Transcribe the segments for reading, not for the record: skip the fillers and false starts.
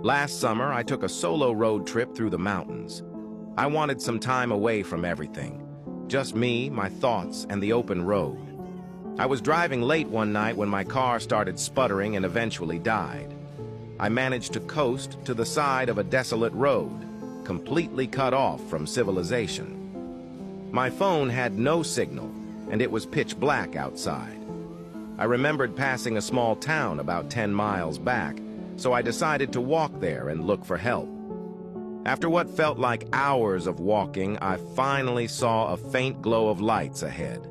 Last summer, I took a solo road trip through the mountains. I wanted some time away from everything. Just me, my thoughts, and the open road. I was driving late one night when my car started sputtering and eventually died. I managed to coast to the side of a desolate road, completely cut off from civilization. My phone had no signal, and it was pitch black outside. I remembered passing a small town about 10 miles back, so I decided to walk there and look for help. After what felt like hours of walking, I finally saw a faint glow of lights ahead.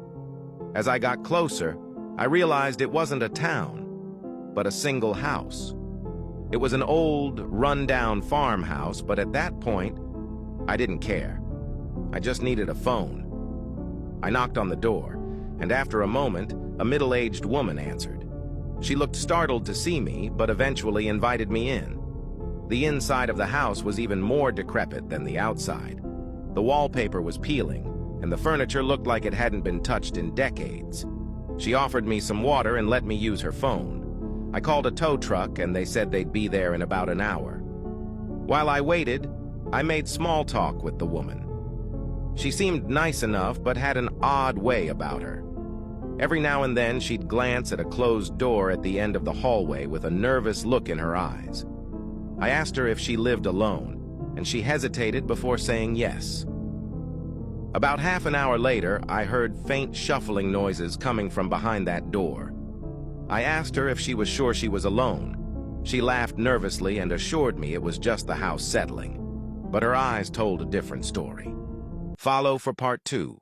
As I got closer, I realized it wasn't a town, but a single house. It was an old, run-down farmhouse, but at that point, I didn't care. I just needed a phone. I knocked on the door, and after a moment, a middle-aged woman answered. She looked startled to see me, but eventually invited me in. The inside of the house was even more decrepit than the outside. The wallpaper was peeling, and the furniture looked like it hadn't been touched in decades. She offered me some water and let me use her phone. I called a tow truck, and they said they'd be there in about an hour. While I waited, I made small talk with the woman. She seemed nice enough, but had an odd way about her. Every now and then, she'd glance at a closed door at the end of the hallway with a nervous look in her eyes. I asked her if she lived alone, and she hesitated before saying yes. About half an hour later, I heard faint shuffling noises coming from behind that door. I asked her if she was sure she was alone. She laughed nervously and assured me it was just the house settling, but her eyes told a different story. Follow for part 2.